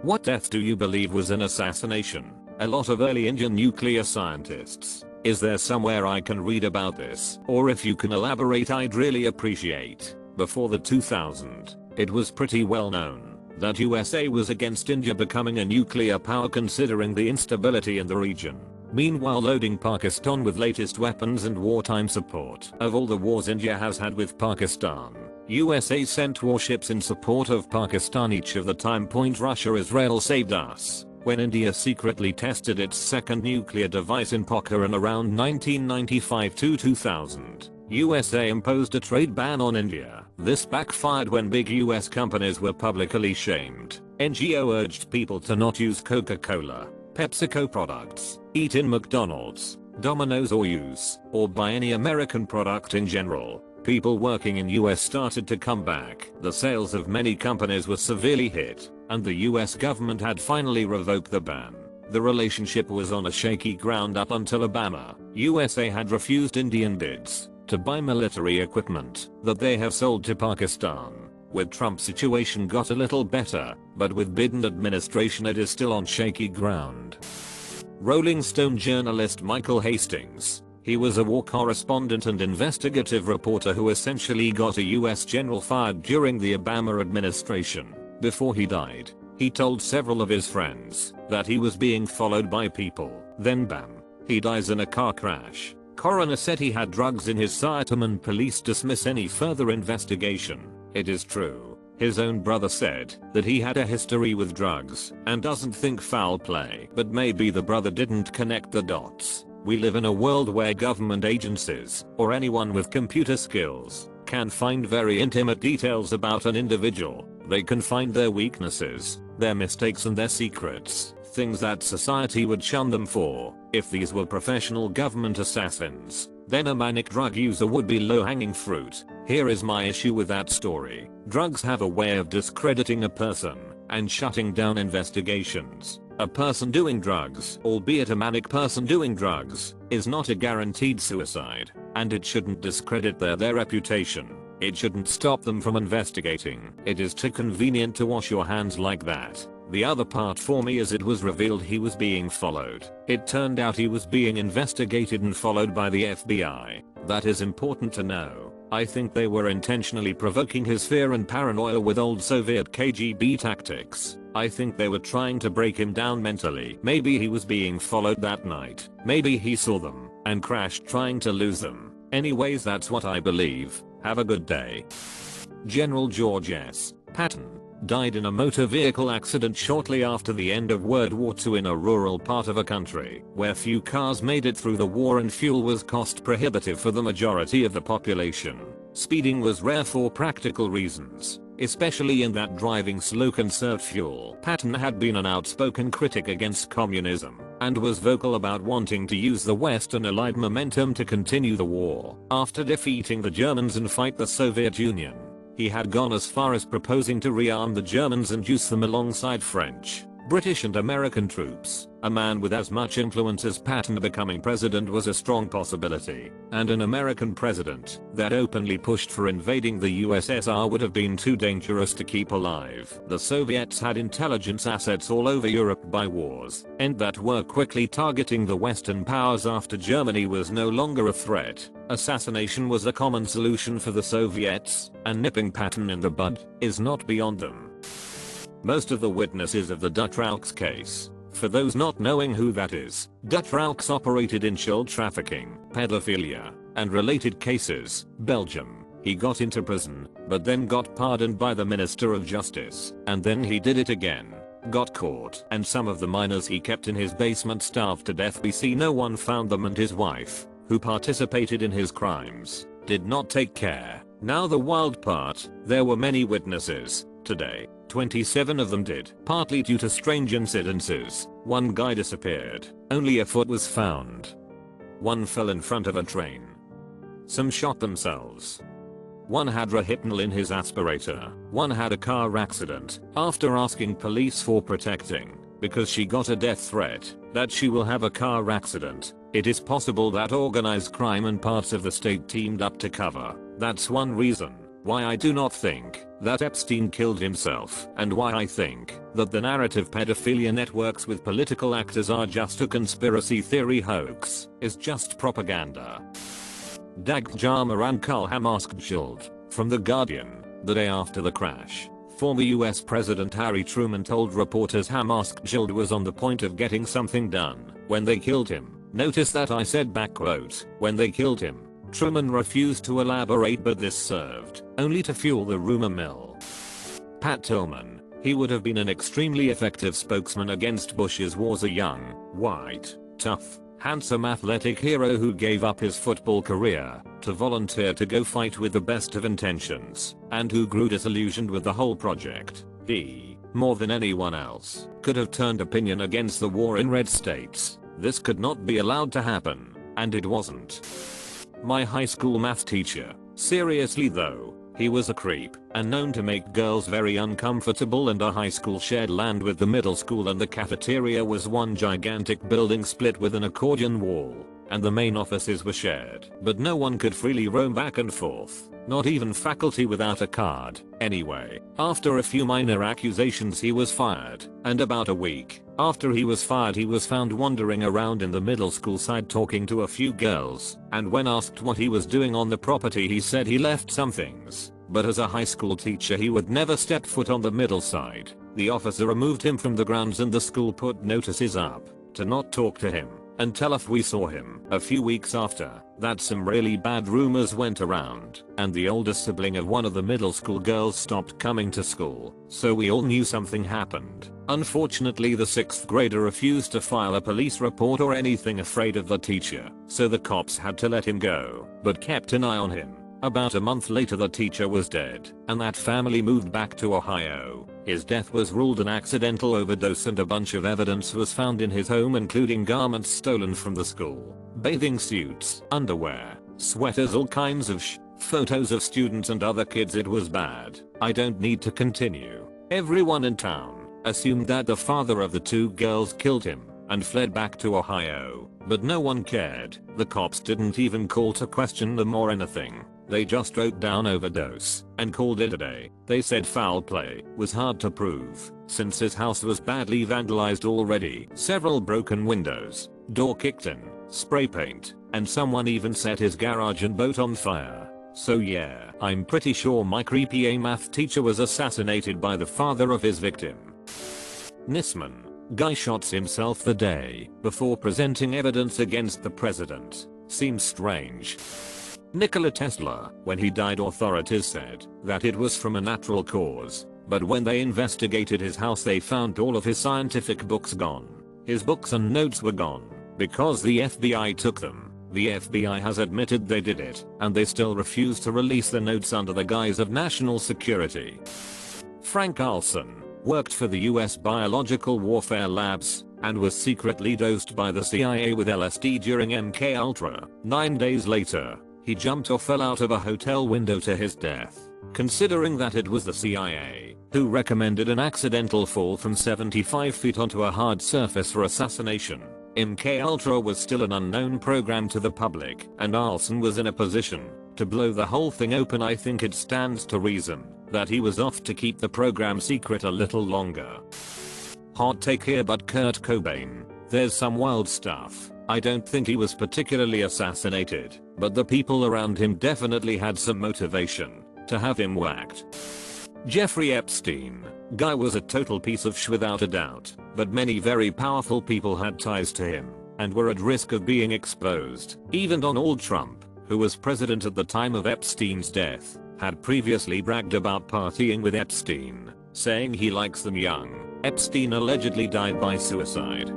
What death do you believe was an assassination? A lot of early Indian nuclear scientists. Is there somewhere I can read about this? Or if you can elaborate, I'd really appreciate. Before the 2000, it was pretty well known that USA was against India becoming a nuclear power considering the instability in the region. Meanwhile, loading Pakistan with latest weapons and wartime support. Of all the wars India has had with Pakistan, USA sent warships in support of Pakistan each of the time. Russia Israel saved us when India secretly tested its second nuclear device in Pokhran around 1995 to 2000. USA imposed a trade ban on India. This backfired when big US companies were publicly shamed. NGO urged people to not use Coca-Cola, PepsiCo products, eat in McDonald's, Domino's or buy any American product in general. People working in US started to come back. The sales of many companies were severely hit, and the US government had finally revoked the ban. The relationship was on a shaky ground up until Obama. USA had refused Indian bids to buy military equipment that they have sold to Pakistan. With Trump, situation got a little better, but with Biden administration it is still on shaky ground. Rolling Stone journalist Michael Hastings. He was a war correspondent and investigative reporter who essentially got a US general fired during the Obama administration. Before he died, he told several of his friends that he was being followed by people. Then bam, he dies in a car crash. Coroner said he had drugs in his system and police dismiss any further investigation. It is true. His own brother said that he had a history with drugs and doesn't think foul play. But maybe the brother didn't connect the dots. We live in a world where government agencies or anyone with computer skills can find very intimate details about an individual. They can find their weaknesses, their mistakes and their secrets. Things that society would shun them for. If these were professional government assassins, then a manic drug user would be low-hanging fruit. Here is my issue with that story. Drugs have a way of discrediting a person and shutting down investigations. A person doing drugs, albeit a manic person doing drugs, is not a guaranteed suicide, and it shouldn't discredit their reputation. It shouldn't stop them from investigating. It is too convenient to wash your hands like that. The other part for me is it was revealed he was being followed. It turned out he was being investigated and followed by the FBI. That is important to know. I think they were intentionally provoking his fear and paranoia with old Soviet KGB tactics. I think they were trying to break him down mentally. Maybe he was being followed that night. Maybe he saw them and crashed trying to lose them. Anyways, that's what I believe. Have a good day. General George S. Patton died in a motor vehicle accident shortly after the end of World War II in a rural part of a country where few cars made it through the war and fuel was cost prohibitive for the majority of the population. Speeding was rare for practical reasons, especially in that driving slow conserved fuel. Patton had been an outspoken critic against communism and was vocal about wanting to use the Western Allied momentum to continue the war. After defeating the Germans and fight the Soviet Union, he had gone as far as proposing to rearm the Germans and use them alongside French, British and American troops. A man with as much influence as Patton becoming president was a strong possibility, and an American president that openly pushed for invading the USSR would have been too dangerous to keep alive. The Soviets had intelligence assets all over Europe by wars, and that were quickly targeting the Western powers after Germany was no longer a threat. Assassination was a common solution for the Soviets, and nipping Patton in the bud is not beyond them. Most of the witnesses of the Dutroux case. For those not knowing who that is, Dutroux operated in child trafficking, pedophilia, and related cases, Belgium. He got into prison, but then got pardoned by the Minister of Justice, and then he did it again. Got caught, and some of the minors he kept in his basement starved to death. No one found them, and his wife, who participated in his crimes, did not take care. Now the wild part, there were many witnesses. Today, 27 of them did, partly due to strange incidences. One guy disappeared, only a foot was found. One fell in front of a train. Some shot themselves. One had rohypnol in his aspirator. One had a car accident after asking police for protecting because she got a death threat that she will have a car accident. It is possible that organized crime and parts of the state teamed up to cover. That's one reason. why I do not think that Epstein killed himself, and why I think that the narrative pedophilia networks with political actors are just a conspiracy theory hoax, is just propaganda. Dag Jamaran Kulham asked Schild, from The Guardian, the day after the crash. Former US President Harry Truman told reporters Hamask Schild was on the point of getting something done when they killed him. Notice that I said back quote, when they killed him. Truman refused to elaborate, but this served only to fuel the rumor mill. Pat Tillman, he would have been an extremely effective spokesman against Bush's wars, a young, white, tough, handsome athletic hero who gave up his football career to volunteer to go fight with the best of intentions, and who grew disillusioned with the whole project. He, more than anyone else, could have turned opinion against the war in red states. This could not be allowed to happen, and it wasn't. My high school math teacher, seriously though, he was a creep and known to make girls very uncomfortable, and our high school shared land with the middle school, and the cafeteria was one gigantic building split with an accordion wall, and the main offices were shared, but no one could freely roam back and forth, not even faculty without a card. Anyway, after a few minor accusations he was fired, and about a week after he was fired he was found wandering around in the middle school side talking to a few girls, and when asked what he was doing on the property he said he left some things, but as a high school teacher he would never step foot on the middle side. The officer removed him from the grounds and the school put notices up to not talk to him until if we saw him. A few weeks after that, some really bad rumors went around, and the older sibling of one of the middle school girls stopped coming to school, so we all knew something happened. Unfortunately, the 6th grader refused to file a police report or anything, afraid of the teacher, so the cops had to let him go, but kept an eye on him. About a month later the teacher was dead, and that family moved back to Ohio. His death was ruled an accidental overdose, and a bunch of evidence was found in his home, including garments stolen from the school, bathing suits, underwear, sweaters, all kinds of photos of students and other kids. It was bad. I don't need to continue. Everyone in town assumed that the father of the 2 girls killed him and fled back to Ohio, but no one cared. The cops didn't even call to question them or anything. They just wrote down overdose and called it a day. They said foul play was hard to prove since his house was badly vandalized already. Several broken windows, door kicked in, spray paint, and someone even set his garage and boat on fire. So yeah, I'm pretty sure my creepy math teacher was assassinated by the father of his victim. Nisman, guy shots himself the day before presenting evidence against the president. Seems strange. Nikola Tesla, when he died authorities said that it was from a natural cause, but when they investigated his house they found all of his scientific books gone. His books and notes were gone because the FBI took them. The FBI has admitted they did it, and they still refuse to release the notes under the guise of national security. Frank Olson worked for the US Biological Warfare Labs and was secretly dosed by the CIA with LSD during MKUltra. 9 days later, he jumped or fell out of a hotel window to his death. Considering that it was the CIA who recommended an accidental fall from 75 feet onto a hard surface for assassination, MKUltra was still an unknown program to the public, and Olson was in a position to blow the whole thing open. I think it stands to reason that he was off to keep the program secret a little longer. Hot take here, but Kurt Cobain, there's some wild stuff. I don't think he was particularly assassinated, but the people around him definitely had some motivation to have him whacked. Jeffrey Epstein, guy was a total piece of sh without a doubt, but many very powerful people had ties to him and were at risk of being exposed. Even Donald Trump, who was president at the time of Epstein's death, had previously bragged about partying with Epstein, saying he likes them young. Epstein allegedly died by suicide.